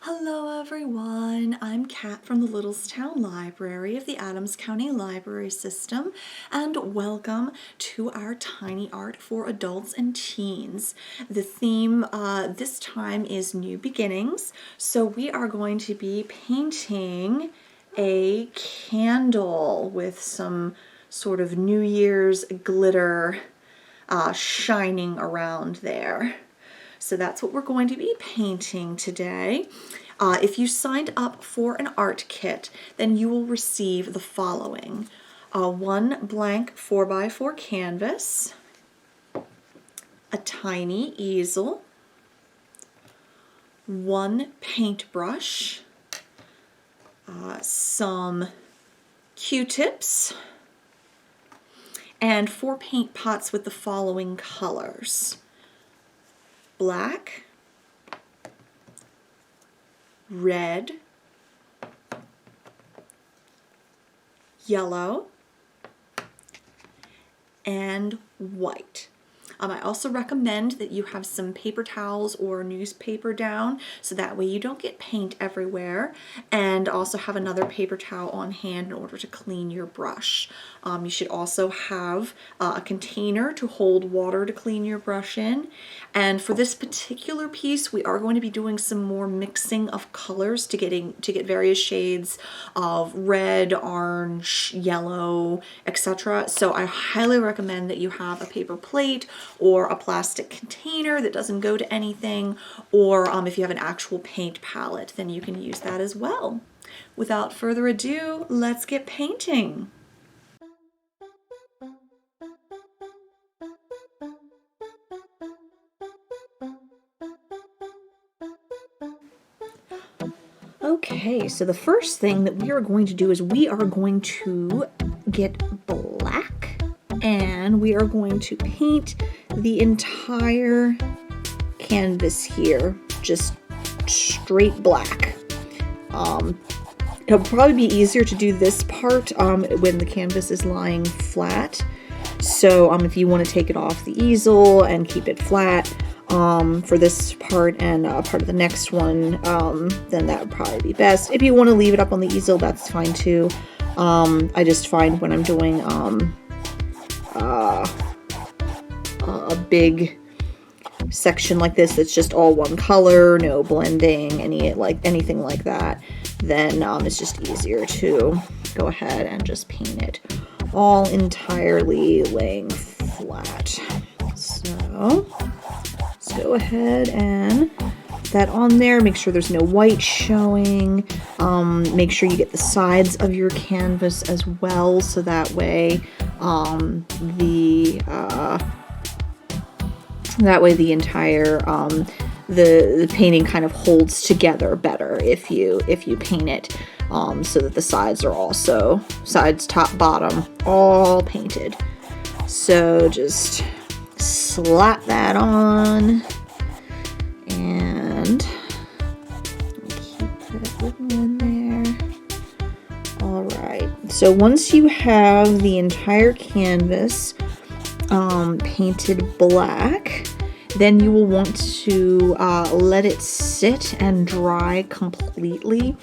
Hello everyone, I'm Kat from the Littlestown Library of the Adams County Library System, and welcome to our Tiny Art for Adults and Teens. The theme this time is New Beginnings, so we are going to be painting a candle with some sort of New Year's glitter shining around there. So that's what we're going to be painting today. If you signed up for an art kit, then you will receive the following. One blank 4x4 canvas, a tiny easel, one paintbrush, some Q-tips, and 4 paint pots with the following colors: black, red, yellow, and white. I also recommend that you have some paper towels or newspaper down so that way you don't get paint everywhere, and also have another paper towel on hand in order to clean your brush. You should also have a container to hold water to clean your brush in. And for this particular piece, we are going to be doing some more mixing of colors to get various shades of red, orange, yellow, etc. So I highly recommend that you have a paper plate or a plastic container that doesn't go to anything, or if you have an actual paint palette, then you can use that as well. Without further ado, let's get painting. Okay, so the first thing that we are going to do is we are going to get black, and we are going to paint the entire canvas here, just straight black. It'll probably be easier to do this part when the canvas is lying flat. So if you want to take it off the easel and keep it flat for this part and part of the next one, then that would probably be best. If you want to leave it up on the easel, that's fine too. I just find when I'm doing a big section like this that's just all one color, no blending, anything like that, then it's just easier to go ahead and just paint it all entirely laying flat. So let's go ahead and put that on there. Make sure there's no white showing. Make sure you get the sides of your canvas as well, so that way the entire the painting kind of holds together better if you paint it so that the sides are also top, bottom, all painted. So just slap that on and keep that little in there. All right, so once you have the entire canvas painted black, then you will want to let it sit and dry completely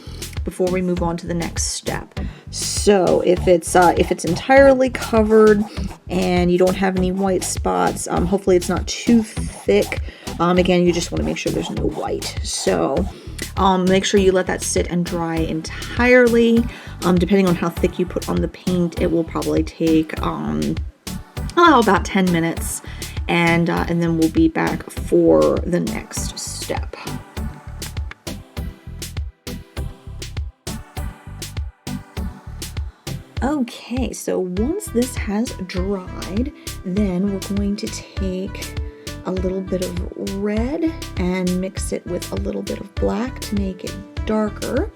before we move on to the next step. So if it's entirely covered and you don't have any white spots, hopefully it's not too thick. Again, you just want to make sure there's no white. So make sure you let that sit and dry entirely. Depending on how thick you put on the paint, it will probably take about 10 minutes, and then we'll be back for the next step. Okay, so once this has dried, then we're going to take a little bit of red and mix it with a little bit of black to make it darker.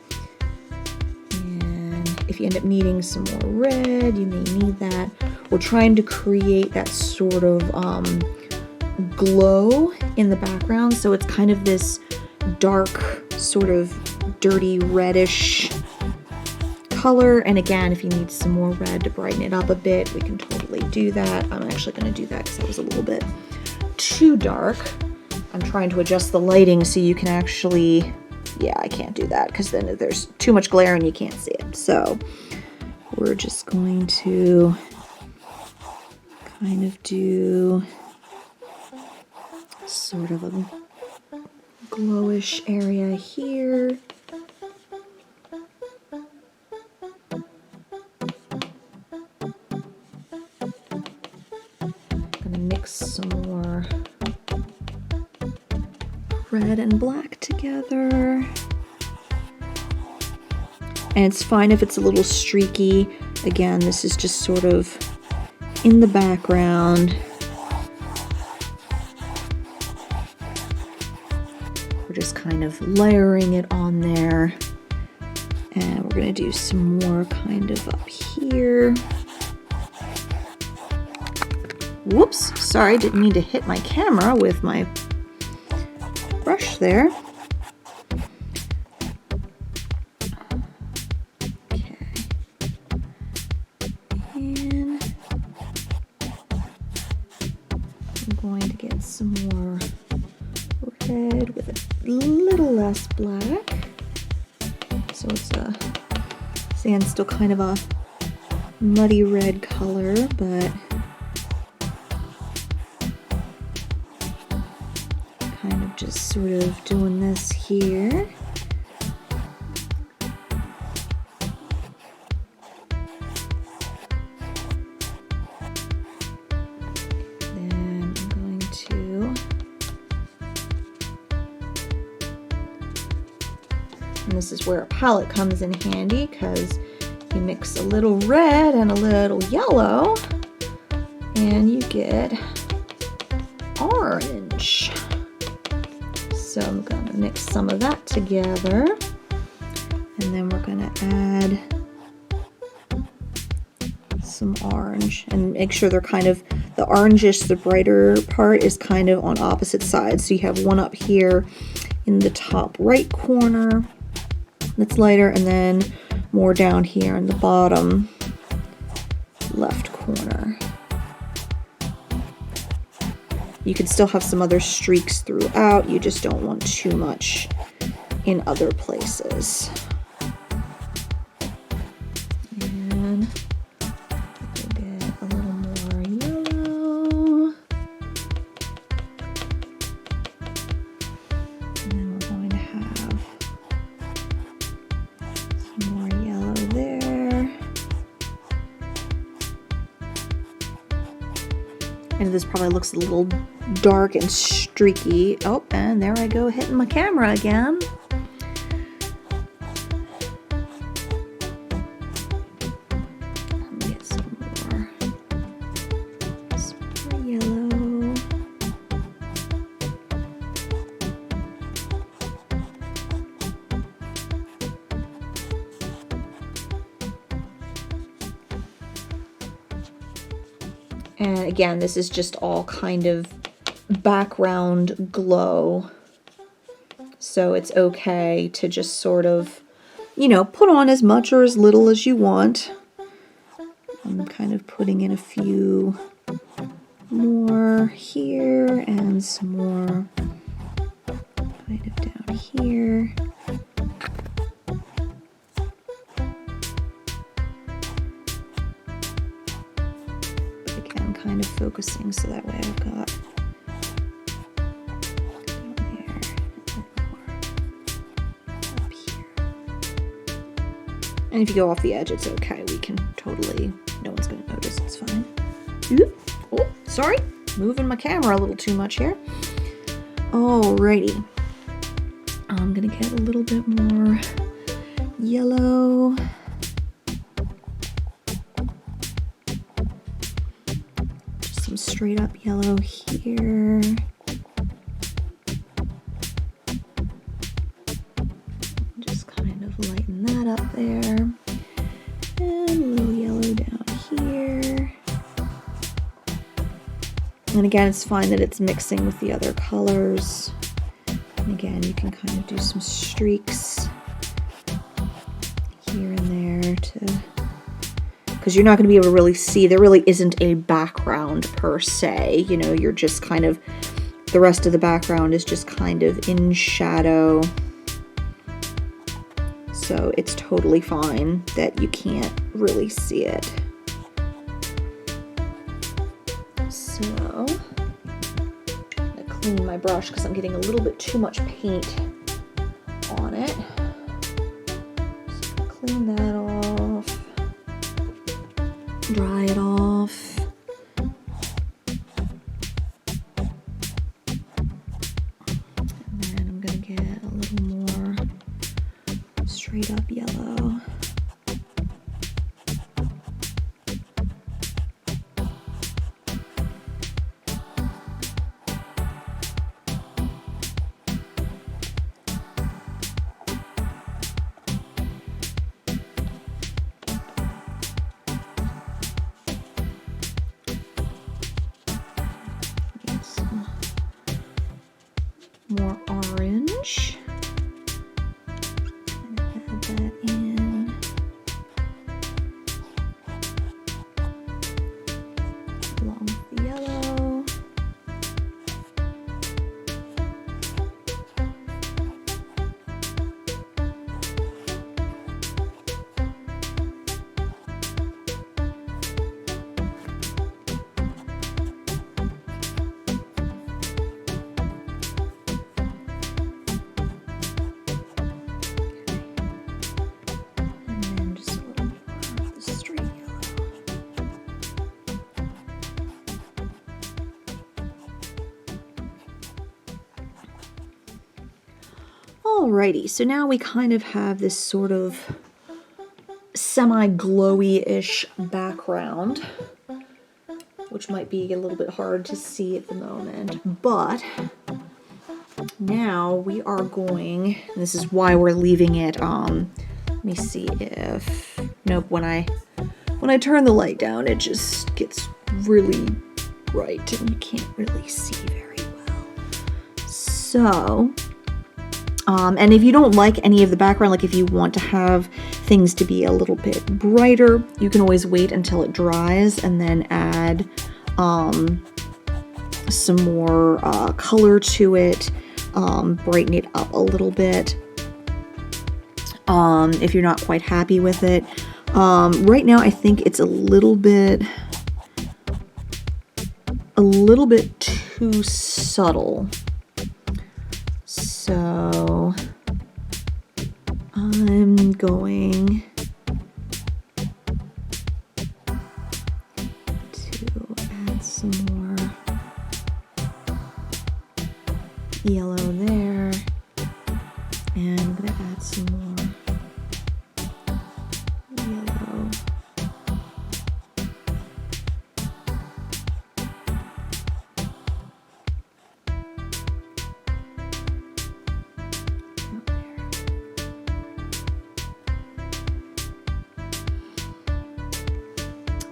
And if you end up needing some more red, you may need that. We're trying to create that sort of glow in the background, so it's kind of this dark, sort of dirty reddish color. And again, if you need some more red to brighten it up a bit, we can totally do that. I'm actually going to do that because that was a little bit too dark. I'm trying to adjust the lighting so you can actually yeah, I can't do that because then there's too much glare and you can't see it. So we're just going to kind of do sort of a glowish area here. Gonna mix some more red and black together. And it's fine if it's a little streaky. Again, this is just sort of in the background. We're just kind of layering it on there. And we're gonna do some more kind of up here. Whoops, sorry, didn't mean to hit my camera with my brush there. Okay. And I'm going to get some more red with a little less black. So it's sand's still kind of a muddy red color, but kind of just sort of doing this here. Then I'm going to, and this is where a palette comes in handy because you mix a little red and a little yellow and you get orange. So I'm going to mix some of that together, and then we're going to add some orange and make sure they're kind of, the orangish, the brighter part is kind of on opposite sides. So you have one up here in the top right corner that's lighter, and then more down here in the bottom left corner. You can still have some other streaks throughout, you just don't want too much in other places. And we'll get a little more yellow. And then we're going to have some more yellow there. And this probably looks a little dark and streaky. Oh, and there I go hitting my camera again. Let me get some more yellow. And again, this is just all kind of background glow. So it's okay to just sort of, you know, put on as much or as little as you want. I'm kind of putting in a few more here and some more kind of down here. Kind of focusing so that way I've got down there and more up here. And if you go off the edge, it's okay. We can totally, no one's going to notice. It's fine. Oh, sorry. Moving my camera a little too much here. Alrighty. I'm going to get a little bit more yellow. Straight up yellow here. Just kind of lighten that up there. And a little yellow down here. And again, it's fine that it's mixing with the other colors. And again, you can kind of do some streaks here and there to, because you're not going to be able to really see. There really isn't a background per se. You know, you're just kind of, the rest of the background is just kind of in shadow. So it's totally fine that you can't really see it. So I'm gonna clean my brush because I'm getting a little bit too much paint on it. So clean that off, dry it off. Straight up yellow. Get some more orange. That in. Along with the yellow. Alrighty, so now we kind of have this sort of semi-glowy-ish background, which might be a little bit hard to see at the moment, but now we are going, and this is why we're leaving it, let me see if, nope, when I turn the light down, it just gets really bright and you can't really see very well. So, and if you don't like any of the background, like if you want to have things to be a little bit brighter, you can always wait until it dries and then add some more color to it, brighten it up a little bit if you're not quite happy with it. Right now I think it's a little bit too subtle. So I'm going to add some more yellow there, and I'm going to add some more yellow.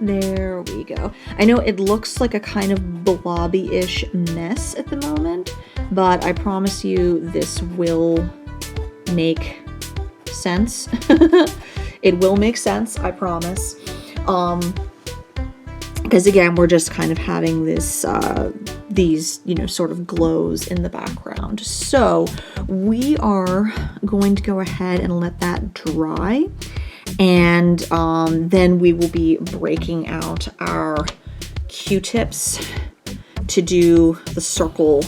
There we go. I know it looks like a kind of blobby-ish mess at the moment, but I promise you this will make sense. It will make sense, I promise. Because again, we're just kind of having this, these, you know, sort of glows in the background. So we are going to go ahead and let that dry. And then we will be breaking out our Q-tips to do the circle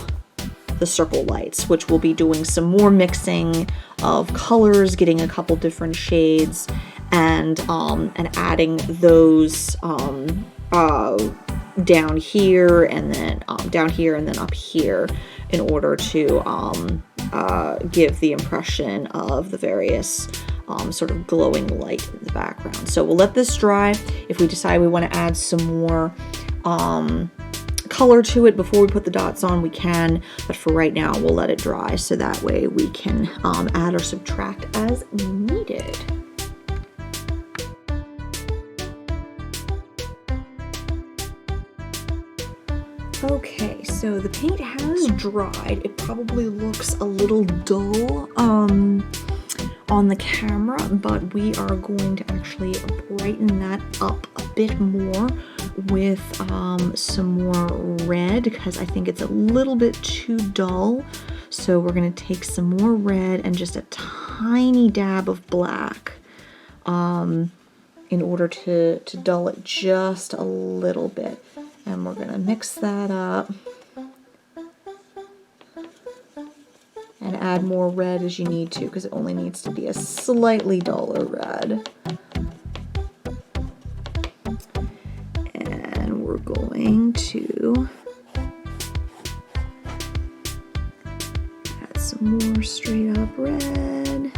lights, which we'll be doing some more mixing of colors, getting a couple different shades, and adding those down here and then up here in order to give the impression of the various sort of glowing light in the background. So we'll let this dry. If we decide we want to add some more color to it before we put the dots on, we can, but for right now we'll let it dry so that way we can add or subtract as needed. Okay, so the paint has dried. It probably looks a little dull on the camera, but we are going to actually brighten that up a bit more with some more red, because I think it's a little bit too dull. So we're going to take some more red and just a tiny dab of black in order to dull it just a little bit. And we're gonna mix that up and add more red as you need to, because it only needs to be a slightly duller red. And we're going to add some more straight up red.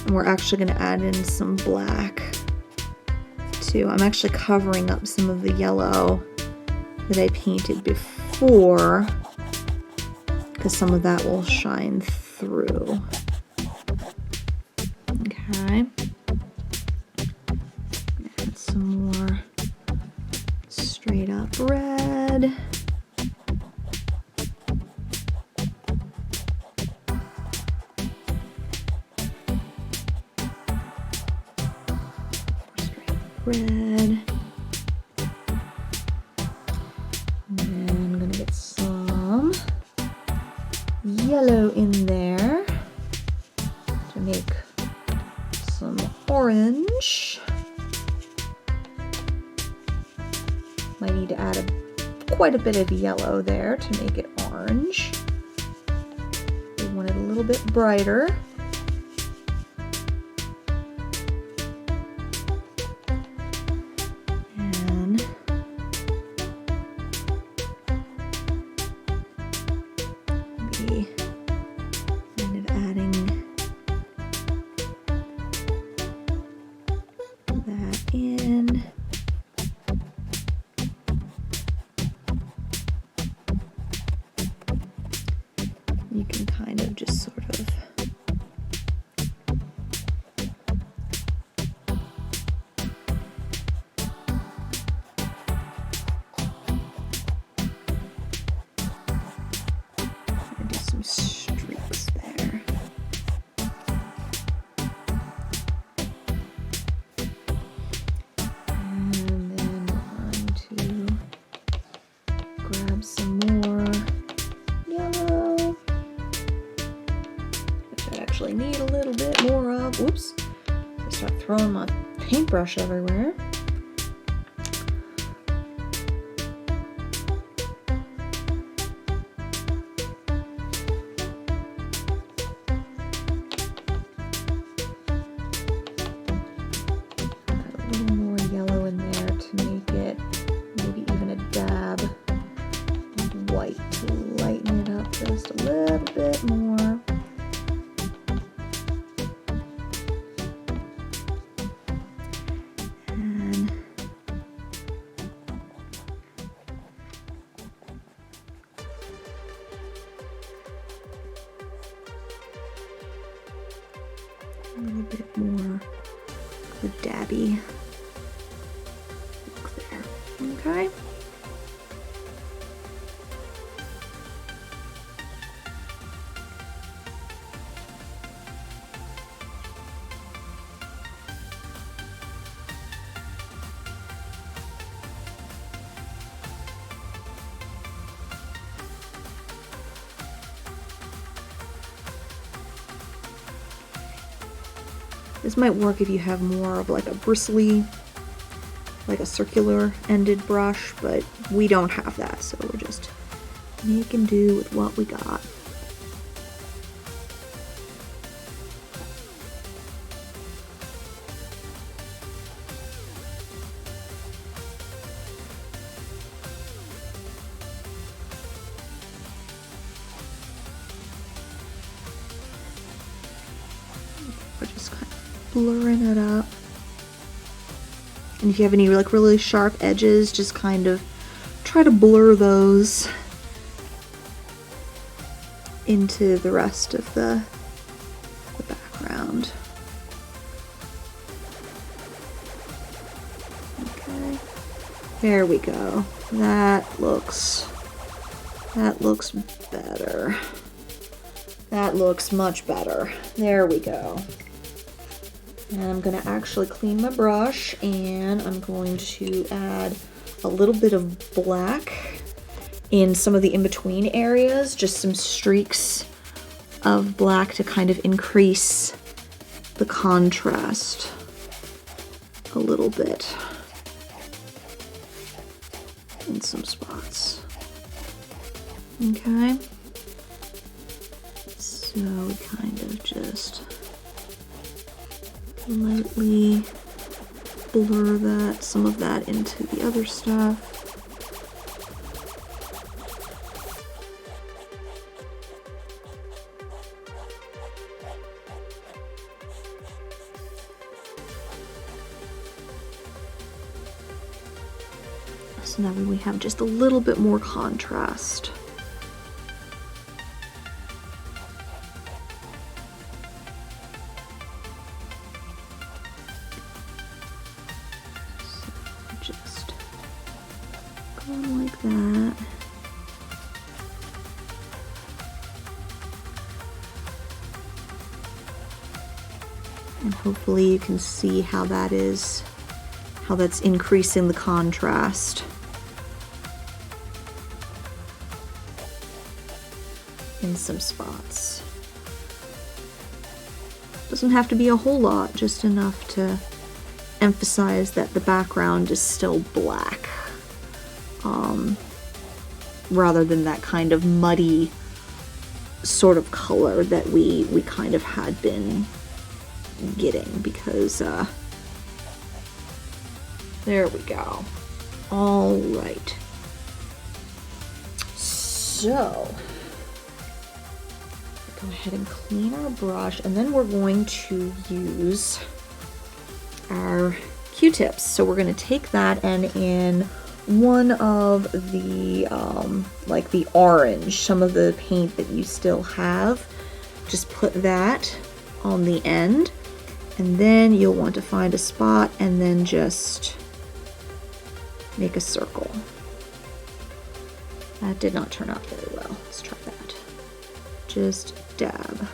And we're actually going to add in some black too. I'm actually covering up some of the yellow that I painted before, because some of that will shine through. Okay. Add some more straight up red. Red. And then I'm gonna get some yellow in there to make some orange. Might need to add quite a bit of yellow there to make it orange. We want it a little bit brighter. You can kind of just sort of do some streaks there. And then we're going to grab some more yellow. I actually need a little bit more of. Whoops. I start throwing my paintbrush everywhere. Add a little more yellow in there to make it maybe even a dab of white to lighten it up just a little bit more. A little bit more of a dabby look there. Okay. This might work if you have more of like a bristly, like a circular ended brush, but we don't have that, so we're just making do with what we got. We're just kind of blurring it up. And if you have any like really sharp edges, just kind of try to blur those into the rest of the background. Okay, there we go. That looks better. That looks much better. There we go. And I'm gonna actually clean my brush, and I'm going to add a little bit of black in some of the in-between areas, just some streaks of black to kind of increase the contrast a little bit in some spots. Okay, so we kind of just lightly blur that, some of that into the other stuff. So now we have just a little bit more contrast. So just go like that. And hopefully you can see how that is, how that's increasing the contrast in some spots. Doesn't have to be a whole lot, just enough to emphasize that the background is still black, rather than that kind of muddy sort of color that we kind of had been getting, because there we go. All right, so go ahead and clean our brush, and then we're going to use our Q-tips. So we're going to take that, and in one of the like the orange, some of the paint that you still have, just put that on the end, and then you'll want to find a spot and then just make a circle. That did not turn out very well. Let's try that. Just dab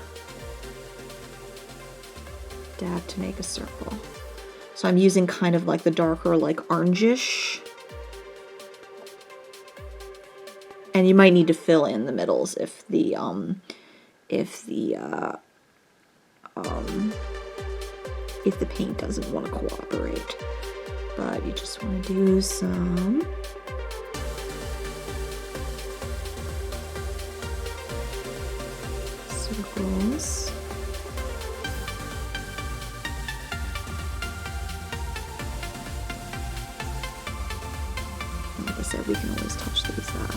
to make a circle. So I'm using kind of like the darker, like orangish, and you might need to fill in the middles if the paint doesn't want to cooperate. But you just want to do some circles. Like I said, we can always touch these up.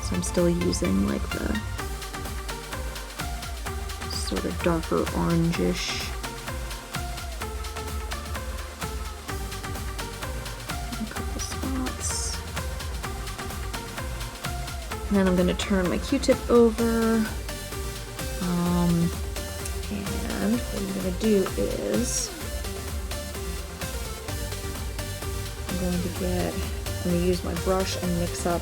So I'm still using like the sort of darker orangish. A couple spots. And then I'm going to turn my Q-tip over. And what I'm going to do is I'm going to use my brush and mix up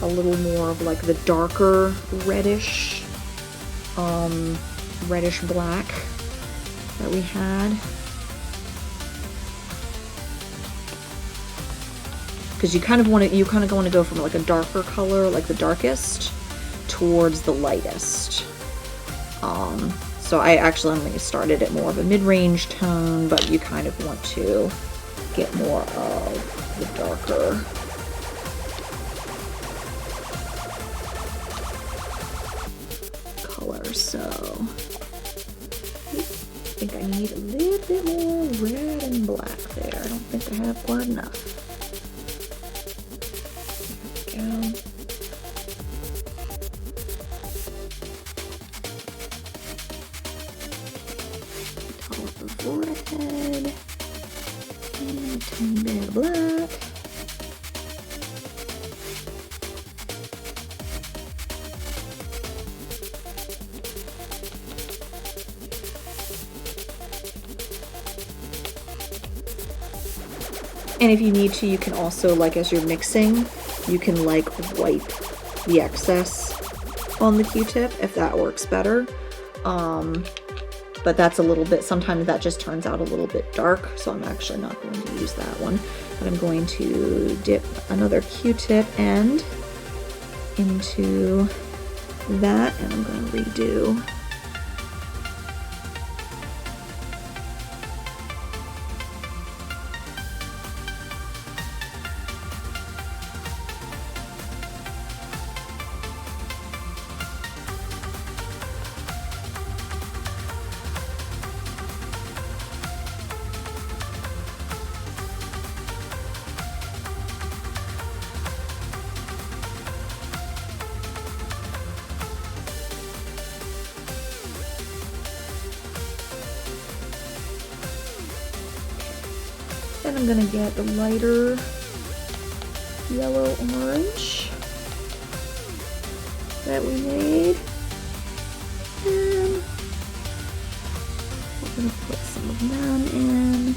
a little more of like the darker reddish black that we had, because you kind of want to go from like a darker color, like the darkest, towards the lightest. So I actually only started at more of a mid-range tone, but you kind of want to get more of the darker color. So I think I need a little bit more red and black there. I don't think I have quite enough. There we go. Top of the forehead. And a tiny bit of black. And if you need to, you can also, like, as you're mixing, you can like wipe the excess on the Q-tip if that works better. But that's a little bit, sometimes that just turns out a little bit dark, so I'm actually not going to use that one. But I'm going to dip another Q-tip end into that, and I'm going to redo. Then I'm gonna get the lighter yellow orange that we made. And we're gonna put some of them in.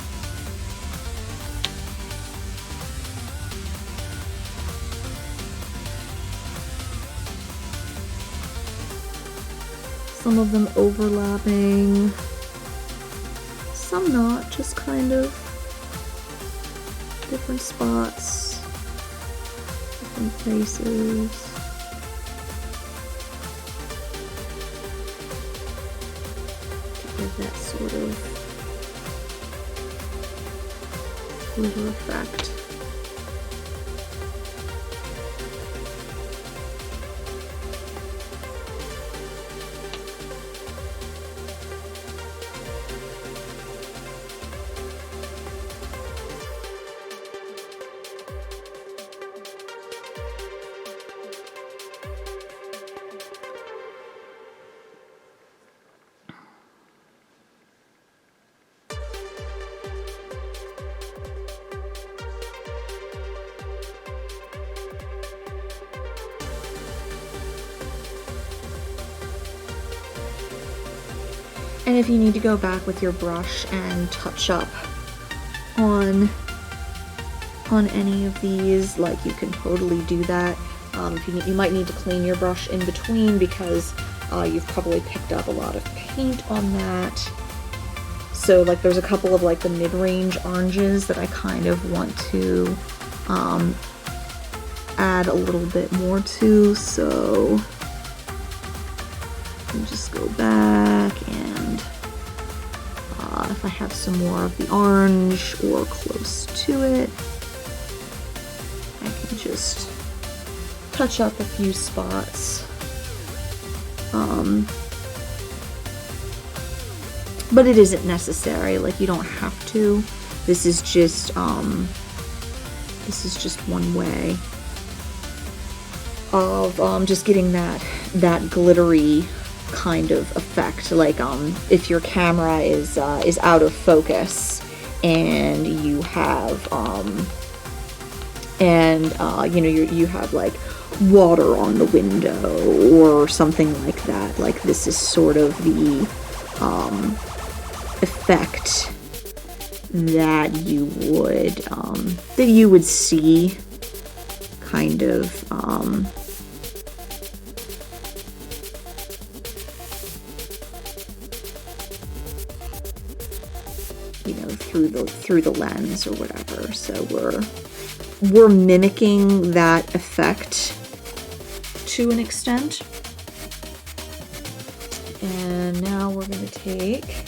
Some of them overlapping, some not, just kind of different spots, different places. To give that sort of glitter effect. And if you need to go back with your brush and touch up on any of these, like, you can totally do that. If you might need to clean your brush in between because you've probably picked up a lot of paint on that. So like there's a couple of like the mid-range oranges that I kind of want to add a little bit more to, so you just go back and if I have some more of the orange or close to it, I can just touch up a few spots. But it isn't necessary, like you don't have to. This is just one way of just getting that glittery kind of effect. Like if your camera is out of focus and you have you know, you have like water on the window or something like that, like this is sort of the effect that you would see kind of you know, through the lens or whatever. So we're mimicking that effect to an extent. And now we're going to take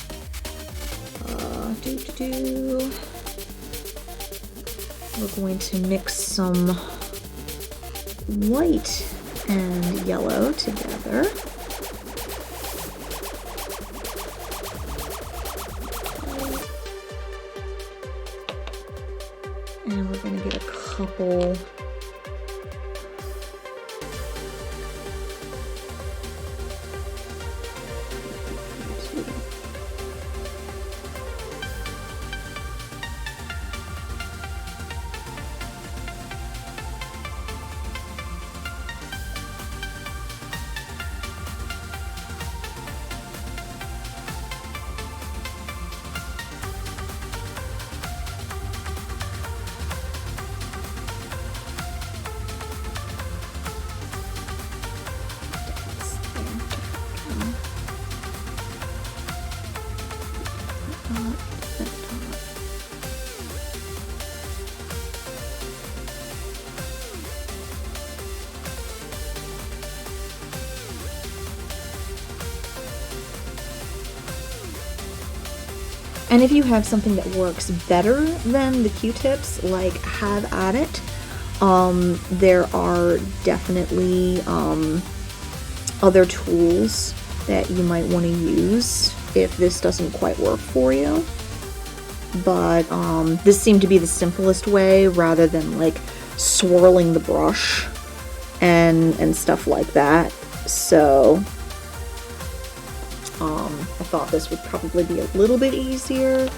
we're going to mix some white and yellow together. And we're going to get a couple And if you have something that works better than the Q-tips, like, have at it. There are definitely other tools that you might want to use if this doesn't quite work for you. But this seemed to be the simplest way, rather than like swirling the brush and stuff like that. So I thought this would probably be a little bit easier.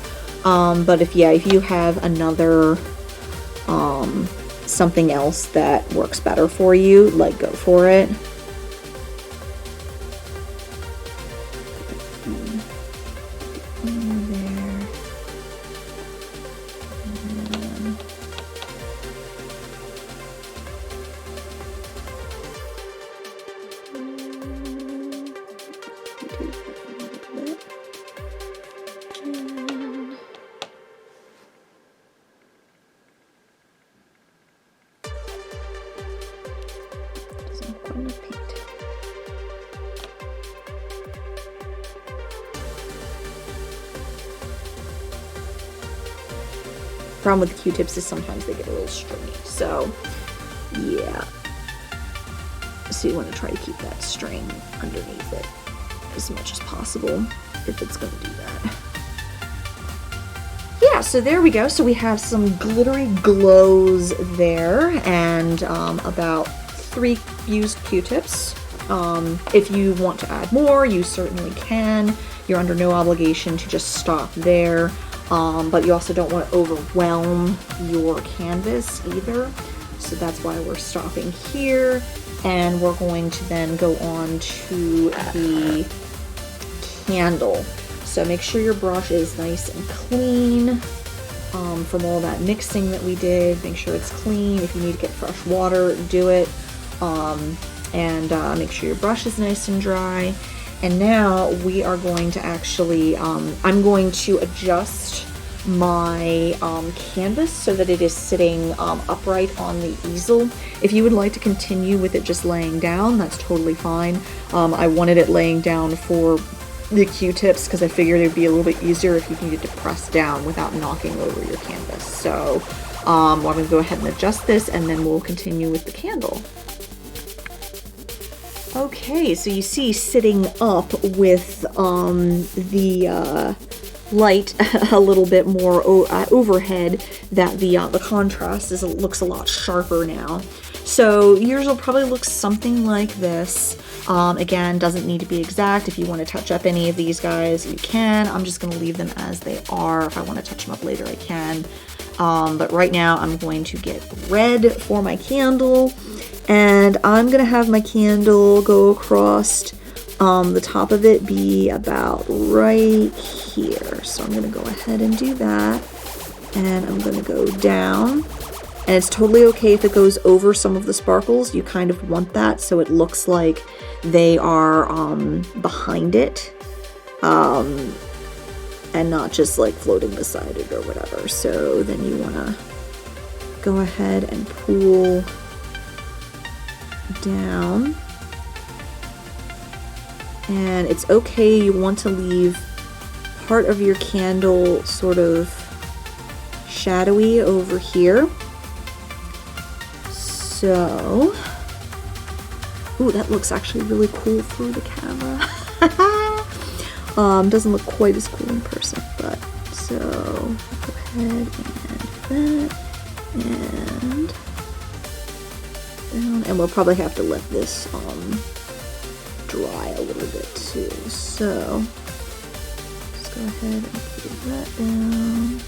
But if you have another something else that works better for you, like, go for it. Problem with the Q-tips is sometimes they get a little stringy, so yeah. So you want to try to keep that string underneath it as much as possible if it's going to do that. Yeah, so there we go. So we have some glittery glows there, and about 3 used Q-tips. If you want to add more, you certainly can. You're under no obligation to just stop there. But you also don't want to overwhelm your canvas either. So that's why we're stopping here. And we're going to then go on to the candle. So make sure your brush is nice and clean from all that mixing that we did. Make sure it's clean. If you need to get fresh water, do it. And make sure your brush is nice and dry. And now we are going to actually, I'm going to adjust my canvas so that it is sitting upright on the easel. If you would like to continue with it just laying down, that's totally fine. I wanted it laying down for the Q-tips because I figured it would be a little bit easier if you needed to press down without knocking over your canvas. So I'm going to go ahead and adjust this, and then we'll continue with the candle. Okay, so you see sitting up with the light a little bit more overhead, that the contrast looks a lot sharper now. So yours will probably look something like this. Again, doesn't need to be exact. If you want to touch up any of these guys, you can. I'm just going to leave them as they are. If I want to touch them up later, I can. But right now I'm going to get red for my candle, and I'm going to have my candle go across the top of it, be about right here. So I'm going to go ahead and do that, and I'm going to go down. And it's totally okay if it goes over some of the sparkles. You kind of want that so it looks like they are behind it, and not just like floating beside it or whatever. So then you want to go ahead and pull down. And it's okay, you want to leave part of your candle sort of shadowy over here. So, ooh, that looks actually really cool through the camera. Doesn't look quite as cool in person, but so go ahead and that, and down, and we'll probably have to let this dry a little bit too. So just go ahead and put that down.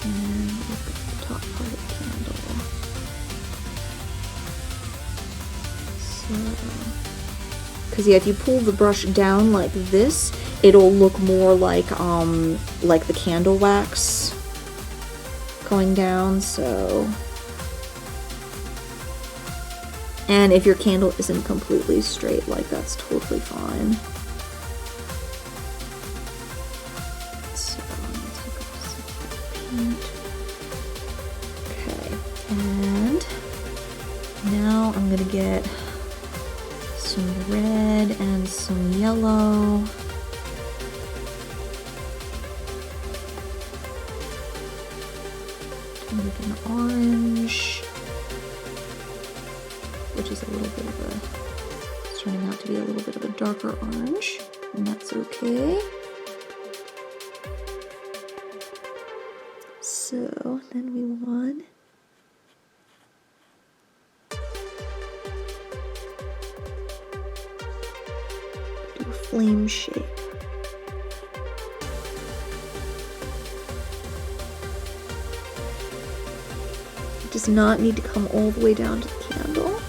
And look at the top part of the candle. So, because yeah, if you pull the brush down like this, it'll look more like the candle wax going down. So, and if your candle isn't completely straight, like, that's totally fine. So I'm gonna take off some paint. Okay, and now I'm gonna get some some red and some yellow. Make an orange, which is a little bit of a, it's turning out to be a little bit of a darker orange, and that's okay. So then we want do a flame shape. It does not need to come all the way down to the candle.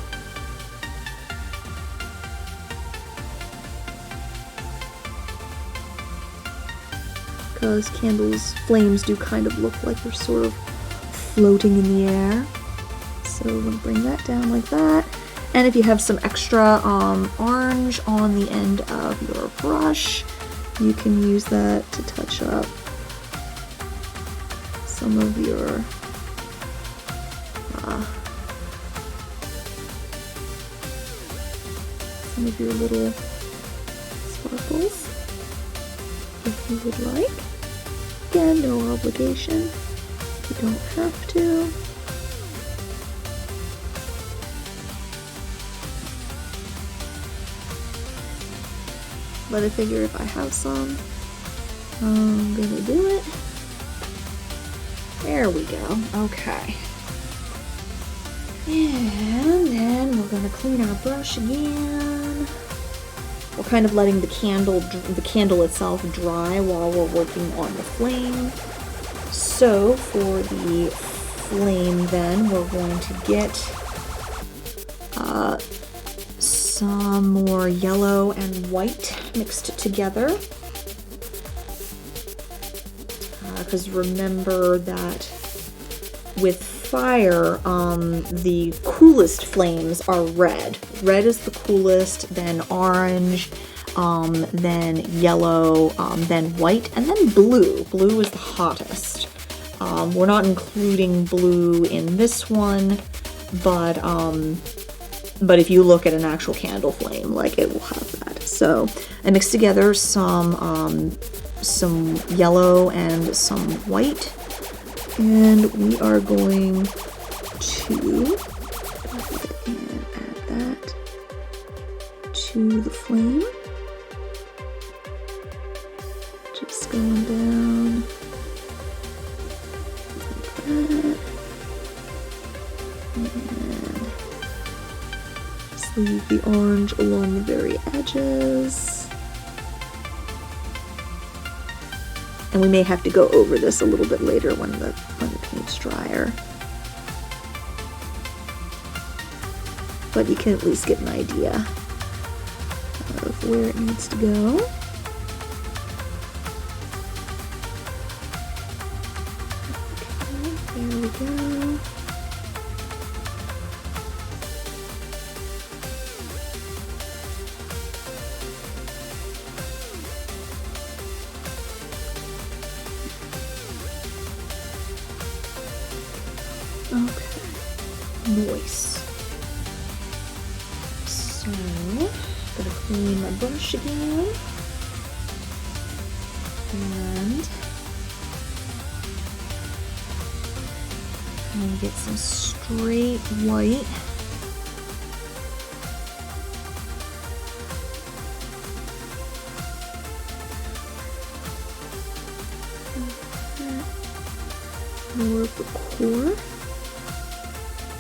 Because candles' flames do kind of look like they're sort of floating in the air. So we're going to bring that down like that. And if you have some extra orange on the end of your brush, you can use that to touch up some of your little sparkles, if you would like. Again, no obligation. You don't have to. But I figure if I have some, I'm gonna do it. There we go. Okay. And then we're gonna clean our brush again. We're kind of letting the candle itself dry while we're working on the flame. So for the flame then, we're going to get some more yellow and white mixed together. Because remember that with fire, the coolest flames are red. Red is the coolest, then orange, then yellow, then white, and then blue. Blue is the hottest. We're not including blue in this one, but if you look at an actual candle flame, like, it will have that. So I mixed together some yellow and some white. And we are going to go ahead and add that to the flame. Just going down like that. And just leave the orange along the very edges. And we may have to go over this a little bit later when the paint's drier. But you can at least get an idea of where it needs to go. Okay, there we go. Okay, nice. So, gonna clean my brush again, and I'm gonna get some straight white. More of the core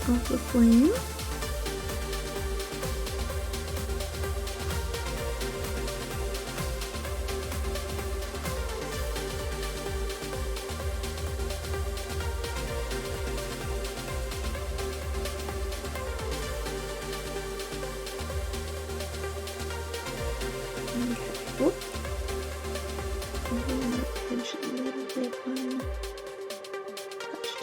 of the flame. Okay. Whoop. That edge a little bit untouched.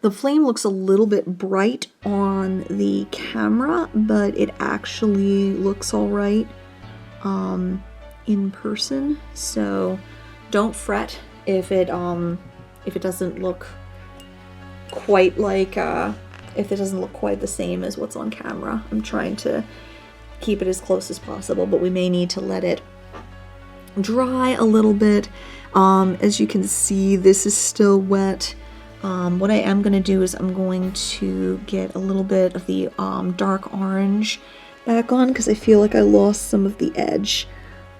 The flame looks a little bit bright on the camera, but it actually looks all right in person. So don't fret if it doesn't look quite like, if it doesn't look quite the same as what's on camera. I'm trying to keep it as close as possible, but we may need to let it dry a little bit. As you can see, this is still wet. What I am going to do is I'm going to get a little bit of the dark orange back on, because I feel like I lost some of the edge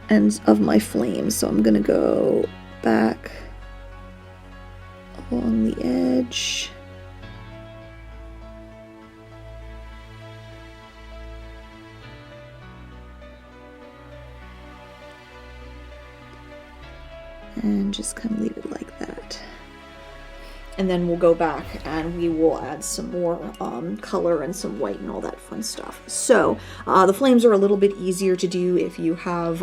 ends of my flame. So I'm going to go back along the edge. And just kind of leave it like that. And then we'll go back and we will add some more color and some white and all that fun stuff. So the flames are a little bit easier to do if you have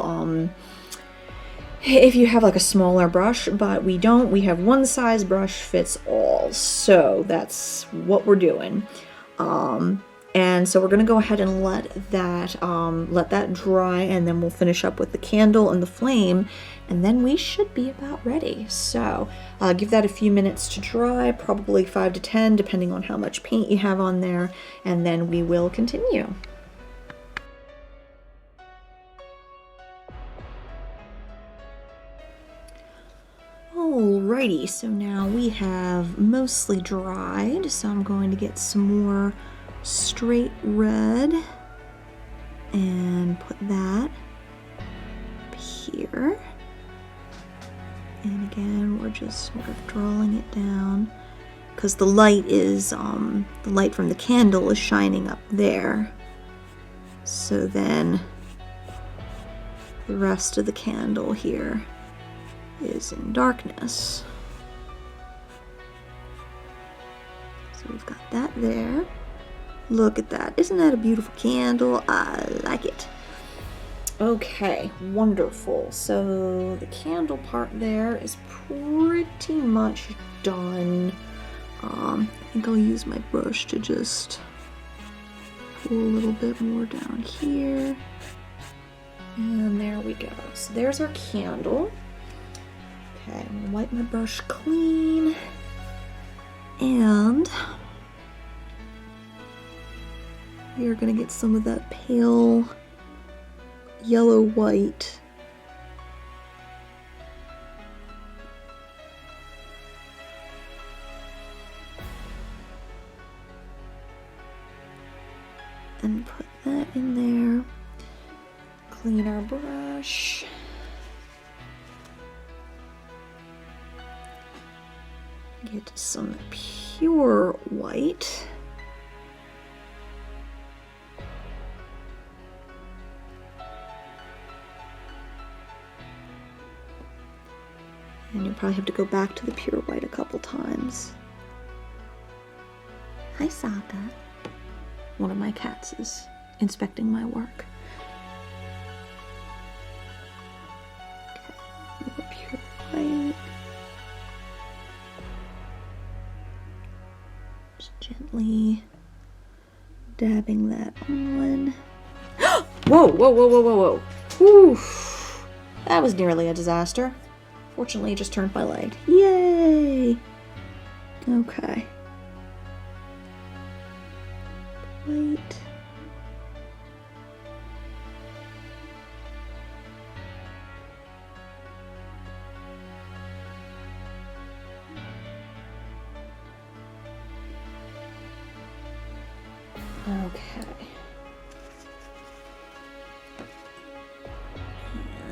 like a smaller brush, but we don't. We have one size brush fits all. So that's what we're doing. And so we're going to go ahead and let that dry, and then we'll finish up with the candle and the flame, and then we should be about ready. So give that a few minutes to dry, probably 5 to 10, depending on how much paint you have on there, and then we will continue. Alrighty, so now we have mostly dried, so I'm going to get some more straight red and put that up here. And again, we're just sort of drawing it down because the light is the light from the candle is shining up there. So then the rest of the candle here is in darkness. So we've got that there. Look at that. Isn't that a beautiful candle? I like it. Okay, wonderful. So the candle part there is pretty much done. I think I'll use my brush to just pull a little bit more down here. And there we go. So there's our candle. Okay, I'm gonna wipe my brush clean. And we are going to get some of that pale yellow-white. And put that in there. Clean our brush. Get some pure white. And you'll probably have to go back to the pure white a couple times. Hi, Saga. One of my cats is inspecting my work. Okay, more pure white. Just gently dabbing that on. Whoa, whoa, whoa, whoa, whoa, whoa. Whew. That was nearly a disaster. Fortunately, it just turned my leg. Yay! Okay. White. Okay.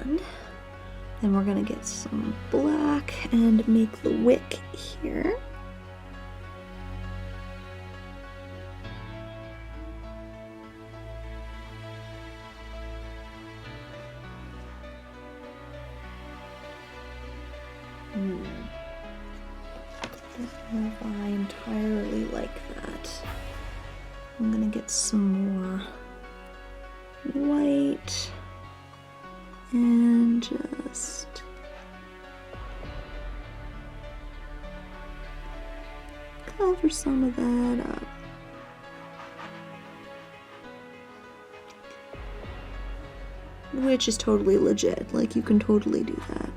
And then we're going to get some black and make the wick here. I don't know if I entirely like that. I'm going to get some more white. And just cover some of that up. Which is totally legit, like you can totally do that.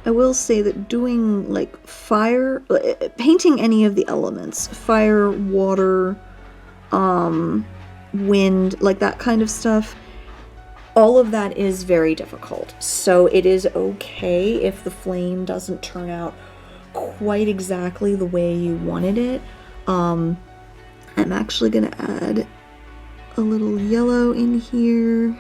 I will say that doing like fire, painting any of the elements, fire, water, wind, like that kind of stuff, all of that is very difficult. So it is okay if the flame doesn't turn out quite exactly the way you wanted it. I'm actually gonna add a little yellow in here.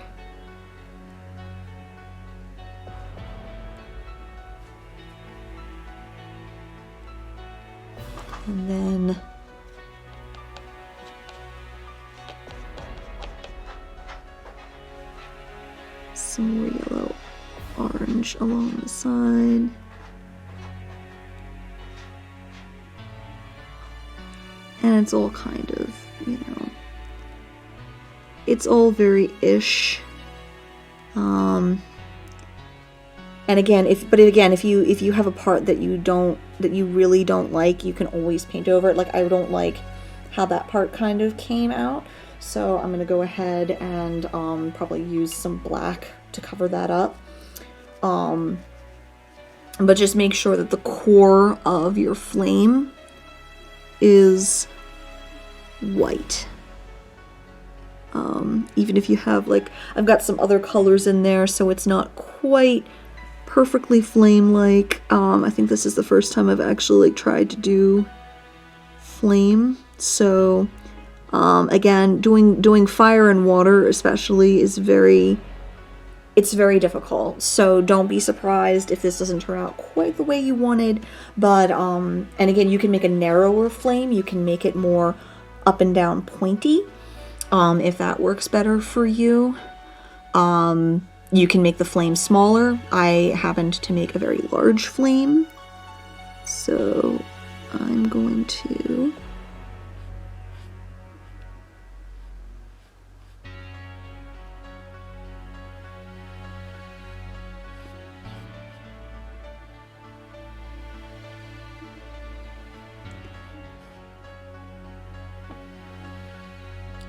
And then some more yellow orange along the side. And it's all kind of, you know, it's all very ish. And again, if you have a part that you really don't like, you can always paint over it. Like, I don't like how that part kind of came out, so I'm gonna go ahead and probably use some black to cover that up. But just make sure that the core of your flame is white. Even if you have, like, I've got some other colors in there, so it's not quite perfectly flame-like. I think this is the first time I've actually, like, tried to do flame. So, again, doing fire and water especially is it's very difficult. So don't be surprised if this doesn't turn out quite the way you wanted. But, and again, you can make a narrower flame. You can make it more up and down pointy, if that works better for you. You can make the flame smaller. I happened to make a very large flame, so I'm going to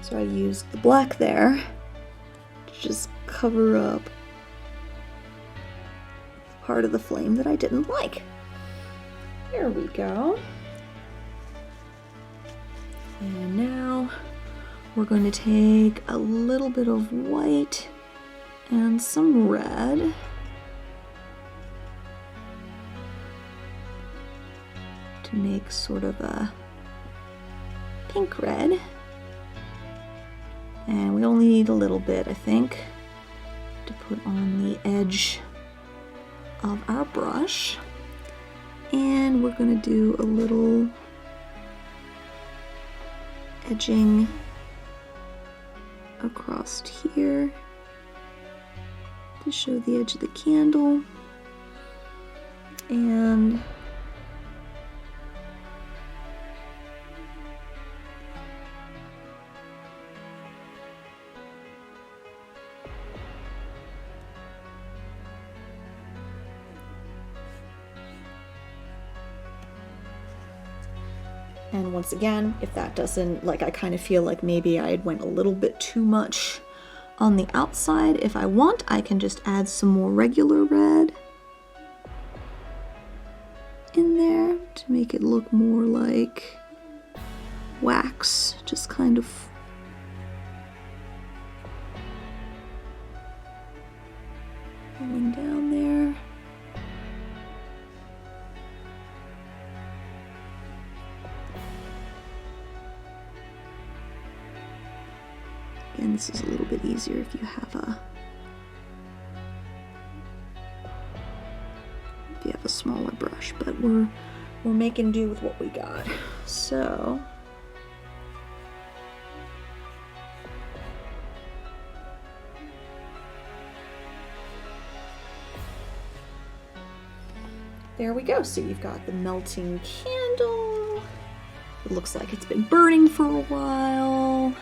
so I used the black there to just cover up the part of the flame that I didn't like. There we go. And now we're going to take a little bit of white and some red. To make sort of a pink red. And we only need a little bit, I think, to put on the edge of our brush. And we're going to do a little edging across here to show the edge of the candle. And once again, if that doesn't, like, I kind of feel like maybe I went a little bit too much on the outside. If I want, I can just add some more regular red in there to make it look more like wax, just kind of going down there. And this is a little bit easier if you have a smaller brush, but we're making do with what we got. So there we go. So you've got the melting candle. It looks like it's been burning for a while.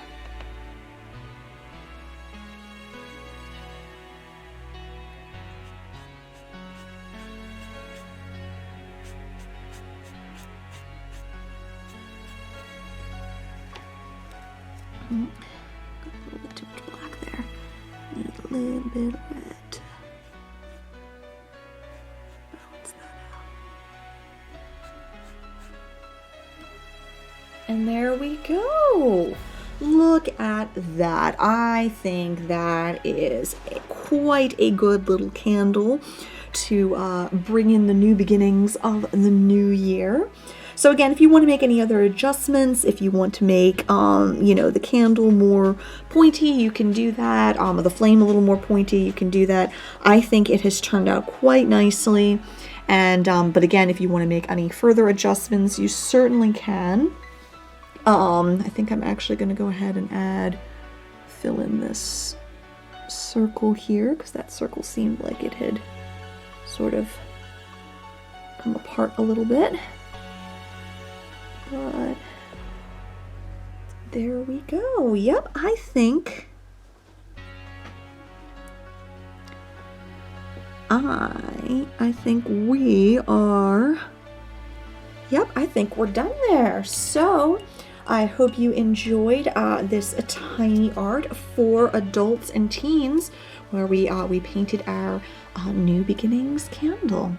Got a little bit too much black there. Need a little bit of red. Balance And there we go. Look at that. I think that is quite a good little candle to bring in the new beginnings of the new year. So again, if you want to make any other adjustments, if you want to make, the candle more pointy, you can do that. The flame a little more pointy, you can do that. I think it has turned out quite nicely. And, but again, if you want to make any further adjustments, you certainly can. I think I'm actually going to go ahead and fill in this circle here, because that circle seemed like it had sort of come apart a little bit. But there we go. Yep, I think we are, yep, I think we're done there. So I hope you enjoyed this tiny art for adults and teens, where we painted our New Beginnings candle.